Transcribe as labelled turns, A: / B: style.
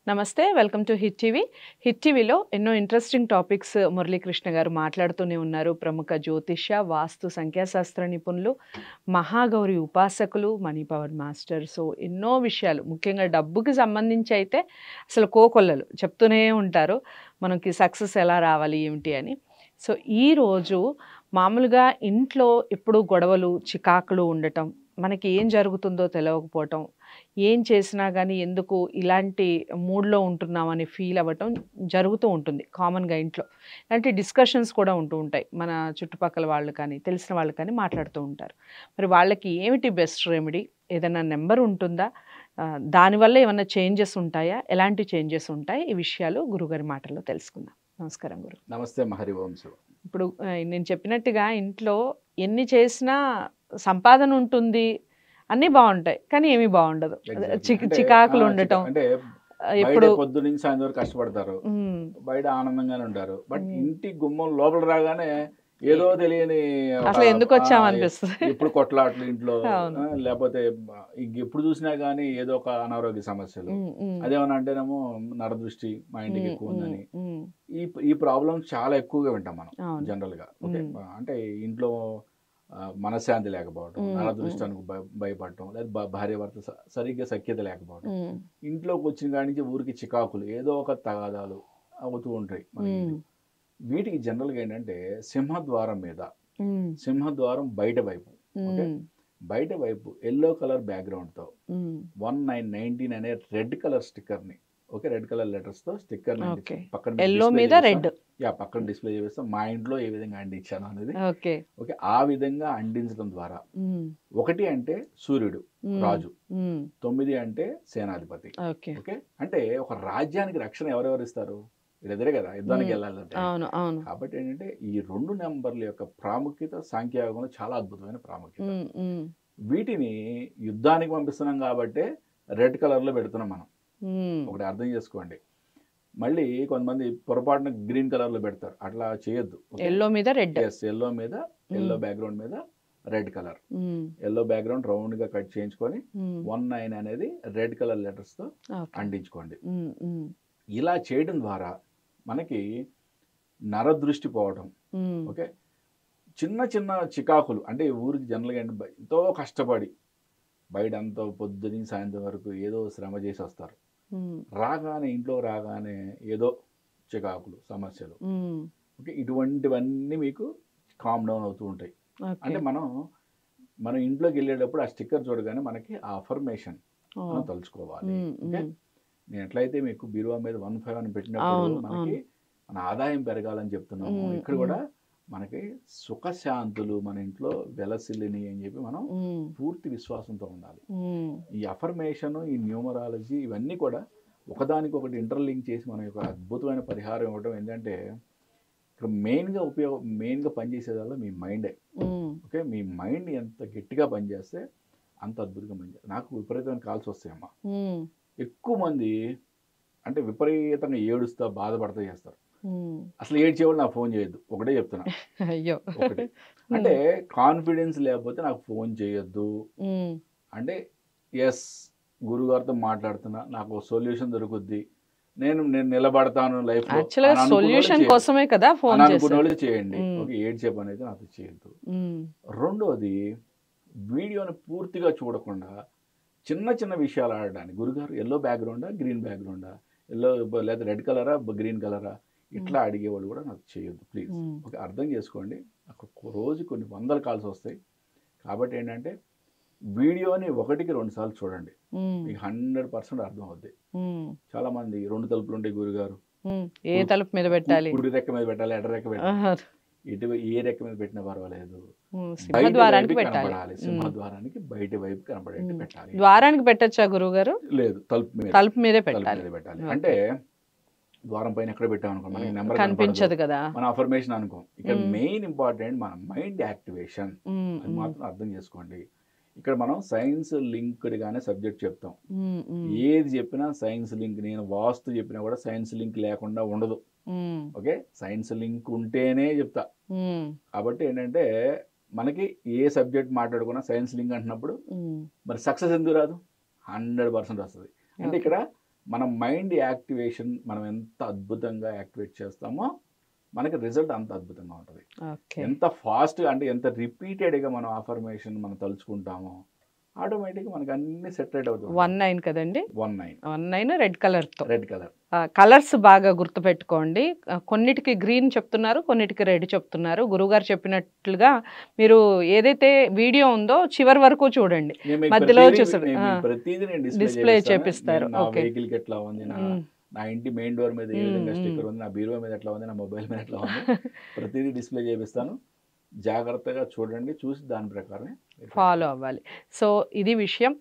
A: నమస్తే. Welcome to hit TV. Hit టీవీలో ఎన్నో ఇంట్రెస్టింగ్ టాపిక్స్ మురళీకృష్ణ గారు మాట్లాడుతూనే ఉన్నారు. ప్రముఖ జ్యోతిష్య, వాస్తు, సంఖ్యాశాస్త్ర నిపుణులు, మహాగౌరి ఉపాసకులు, మనీ పవర్ మాస్టర్. సో, ఎన్నో విషయాలు ముఖ్యంగా డబ్బుకి సంబంధించి అయితే అసలు కోకొల్లలు చెప్తూనే ఉంటారు. మనకి సక్సెస్ ఎలా రావాలి ఏమిటి అని. సో, ఈరోజు మామూలుగా ఇంట్లో ఎప్పుడూ గొడవలు, చికాకులు ఉండటం, మనకి ఏం జరుగుతుందో తెలవకపోవటం, ఏం చేసినా గానీ ఎందుకు ఇలాంటి మూడ్‌లో ఉంటున్నామని ఫీల్ అవ్వటం జరుగుతూ ఉంటుంది కామన్‌గా ఇంట్లో. ఇలాంటి డిస్కషన్స్ కూడా ఉంటూ ఉంటాయి. మన చుట్టుపక్కల వాళ్ళు కానీ, తెలిసిన వాళ్ళు కానీ మాట్లాడుతూ ఉంటారు. మరి వాళ్ళకి ఏమిటి బెస్ట్ రెమెడీ? ఏదైనా నెంబర్ ఉంటుందా? దానివల్ల ఏమన్నా చేంజెస్ ఉంటాయా? ఎలాంటి చేంజెస్ ఉంటాయి? ఈ విషయాలు గురుగారి మాటల్లో తెలుసుకుందాం. నమస్కారం గురు.
B: నమస్తే మహరివంశు.
A: ఇప్పుడు నేను చెప్పినట్టుగా ఇంట్లో ఎన్ని చేసినా సంపాదన ఉంటుంది. అన్నీ బావుంటాయి. కానీ ఏమీ బావుండదు. చికాకులు ఉండటం.
B: అంటే
A: ఎప్పుడు
B: పొద్దు నుంచి సాయంత్రం వరకు కష్టపడతారు, బయట ఆనందంగానే ఉంటారు. బట్ ఇంటి గుమ్మం లోపల రాగానే ఏదో తెలియని
A: అసలు ఎందుకు వచ్చాం అనిపిస్తుంది.
B: ఎప్పుడు కొట్లాట్లు ఇంట్లో, లేకపోతే ఎప్పుడు చూసినా గానీ ఏదో ఒక అనారోగ్య సమస్యలు. అదేమన్నా అంటేనేమో నరదృష్టి మా ఇంటికి ఎక్కువ ఉందని. ఈ ప్రాబ్లం చాలా ఎక్కువగా వింటాం మనం జనరల్ గా. ఓకే, అంటే ఇంట్లో మనశ్శాంతి లేకపోవడం, నరదృష్టానికి భయపడటం, లేదా భార్య భర్త సరిగ్గా సఖ్యత లేకపోవడం, ఇంట్లోకి వచ్చిన కాడి నుంచి ఊరికి చికాకులు, ఏదో ఒక తగాదాలు అవుతూ ఉంటాయి మనకి. వీటికి జనరల్గా ఏంటంటే సింహద్వారం మీద, సింహద్వారం బయట వైపు, బయట వైపు ఎల్లో కలర్ బ్యాక్గ్రౌండ్ తో 1919 అనే రెడ్ కలర్ స్టిక్కర్ ని, ఓకే, రెడ్ కలర్ లెటర్స్ తో స్టిక్కర్ పక్కన
A: ఎల్లో మీద రెడ్,
B: పక్కన డిస్ప్లే చేస్తాం. మా ఇంట్లో ఏ విధంగా అంటించాను అనేది, ఓకే, ఆ విధంగా అంటించడం ద్వారా 1 అంటే సూర్యుడు రాజు, 9 అంటే సేనాధిపతి. ఓకే, అంటే ఒక రాజ్యానికి రక్షణ ఎవరెవరు ఇస్తారు? వీళ్ళిద్దరే కదా యుద్ధానికి వెళ్ళాలంటే. కాబట్టి ఏంటంటే ఈ 2 నెంబర్ల యొక్క ప్రాముఖ్యత సాంఖ్యయోగంలో చాలా అద్భుతమైన ప్రాముఖ్యత. వీటిని యుద్ధానికి పంపిస్తున్నాం కాబట్టి రెడ్ కలర్ లో పెడుతున్నాం మనం. ఒకటి అర్థం చేసుకోండి. మళ్ళీ కొంతమంది పొరపాటున గ్రీన్ కలర్ లో పెడతారు. అట్లా చేయొద్దు.
A: ఎల్లో మీద రెడ్,
B: ఎల్లో మీద, ఎల్లో బ్యాక్గ్రౌండ్ మీద red colour, yellow background round గా కట్ చేయించుకొని 19 అనేది రెడ్ కలర్ లెటర్స్ తో అంటించుకోండి. ఇలా చేయడం ద్వారా మనకి నరదృష్టి పోవడం, ఓకే, చిన్న చిన్న చికాకులు, అంటే ఊరికి జనరల్గా ఎంతో కష్టపడి బయట అంతా పొద్దున సాయంత్రం వరకు ఏదో శ్రమ చేసి వస్తారు. రాగానే ఇంట్లో రాగానే ఏదో చికాకులు, సమస్యలు, ఓకే, ఇటువంటివన్నీ మీకు కామ్ డౌన్ అవుతూ ఉంటాయి. అంటే మనం ఇంట్లోకి వెళ్ళేటప్పుడు ఆ స్టిక్కర్ చూడగానే మనకి ఆ అఫర్మేషన్ మనం తలుచుకోవాలి. ఓకే, నేను ఎట్లయితే మీకు బీరువా మీద 15 అని పెట్టినప్పుడు మనకి మన ఆదాయం పెరగాలని చెప్తున్నాము, ఇక్కడ కూడా మనకి సుఖశాంతులు మన ఇంట్లో వెలసిల్లిని అని చెప్పి మనం పూర్తి విశ్వాసంతో ఉండాలి. ఈ అఫర్మేషన్, ఈ న్యూమరాలజీ, ఇవన్నీ కూడా ఒకదానికొకటి ఇంటర్లింక్ చేసి మన యొక్క అద్భుతమైన పరిహారం ఇవ్వడం. ఏంటంటే ఇక్కడ మెయిన్గా పనిచేసేదాల్లో మీ మైండే. ఓకే, మీ మైండ్ ఎంత గట్టిగా పనిచేస్తే అంత అద్భుతంగా పనిచేస్తుంది. నాకు విపరీతమైన కాల్స్ వస్తాయమ్మా. ఎక్కువ మంది అంటే విపరీతంగా ఏడుస్తా, బాధపడతా చేస్తారు. అసలు ఏడ్చేవాళ్ళు నాకు ఫోన్ చేయొద్దు, ఒకటే చెప్తున్నా. ఒకటి అంటే కాన్ఫిడెన్స్ లేకపోతే నాకు ఫోన్ చేయొద్దు. అంటే ఎస్, గురుగారితో మాట్లాడుతున్నా, నాకు సొల్యూషన్ దొరుకుద్ది, నేను నిలబడతాను లైఫ్ లో,
A: సొల్యూషన్ కోసమే కదా ఫోన్
B: అనుకునే వాళ్ళు చేయండి. ఓకే, ఏడ్చే పని అయితే నాకు చేయొద్దు. రెండోది, వీడియోని పూర్తిగా చూడకుండా చిన్న చిన్న విషయాలు ఆడడానికి, గురుగారు ఎల్లో బ్యాక్గ్రౌండా, గ్రీన్ బ్యాక్గ్రౌండా, ఎల్లో లేదా రెడ్ కలరా, గ్రీన్ కలరా, ఇట్లా అడిగేవాళ్ళు కూడా నాకు చేయొద్దు ప్లీజ్. ఓకే, అర్థం చేసుకోండి. నాకు రోజు కొన్ని 100 కాల్స్ వస్తాయి. కాబట్టి ఏంటంటే వీడియోని 1కి 2 సార్లు చూడండి, మీకు 100% అర్థం అవుద్ది. చాలా మంది 2 తలుపులు ఉంటాయి గురుగారు,
A: ఏ తలుపు మీద పెట్టాలి,
B: కుడి రెక్క మీద పెట్టాలి, ఎడ రెక్క పెట్టాలి, ఏ రెక్క మీద పెట్టినా పర్వాలేదు,
A: సింహద్వారానికి పెట్టాలి.
B: సింహద్వారానికి బయట వైపు కనపడేట్టు పెట్టాలి.
A: ద్వారానికి పెట్టచ్చా గురువు గారు?
B: లేదు, తలుపు మీదే
A: పెట్టాలి.
B: అంటే ద్వారం పైన ఎక్కడ పెట్టాం అనుకో మనకి నెంబర్
A: కనిపించదు కదా, మన
B: అఫర్మేషన్ అనుకో. ఇక్కడ మెయిన్ ఇంపార్టెంట్ మన మైండ్ యాక్టివేషన్, అది మాత్రం అర్థం చేసుకోండి. ఇక్కడ మనం సైన్స్ లింక్డ్ గానే సబ్జెక్ట్ చెప్తాం. ఏది చెప్పినా సైన్స్ లింక్, నేను వాస్తు చెప్పినా కూడా సైన్స్ లింక్ లేకుండా ఉండదు. ఓకే, సైన్స్ లింక్ ఉంటేనే చెప్తా. కాబట్టి ఏంటంటే మనకి ఏ సబ్జెక్ట్ మాట్లాడుకున్నా సైన్స్ లింక్ అంటున్నప్పుడు మరి సక్సెస్ ఎందుకు రాదు? 100% వస్తుంది. అంటే ఇక్కడ మన మైండ్ యాక్టివేషన్ మనం ఎంత అద్భుతంగా యాక్టివేట్ చేస్తామో మనకి రిజల్ట్ అంత అద్భుతంగా ఉంటుంది. ఎంత ఫాస్ట్గా అంటే ఎంత రిపీటెడ్గా మనం ఆఫర్మేషన్ మనం తలుచుకుంటామో ఆటోమేటిక్గా మనకి అన్ని సెటరేట్ అవుతుంది.
A: 19 కదండి, 19 రెడ్ కలర్తో.
B: రెడ్ కలర్
A: కలర్స్ బాగా గుర్తుపెట్టుకోండి. కొన్నిటికి గ్రీన్ చెప్తున్నారు, కొన్నిటికి రెడ్ చెప్తున్నారు. గురువుగారు చెప్పినట్లుగా మీరు ఏదైతే వీడియో ఉందో చివరి వరకు చూడండి, మధ్యలో చూసారు డిస్ప్లే చేపిస్తారు.
B: వెహికల్ కి ఎట్లా ఉంది, నా ఇంటి మెయిన్ డోర్ మీద ఏ విధంగా స్టిక్కర్ ఉంది, నా బీరువా మీద ఎట్లా ఉంది, నా మొబైల్ మీద ఎట్లా ఉంది, ప్రతిదీ డిస్ప్లే చేపిస్తాను. జాగ్రత్తగా చూడండి, చూసి దాని ప్రకారం
A: ఫాలో అవ్వాలి. సో ఇది విషయం.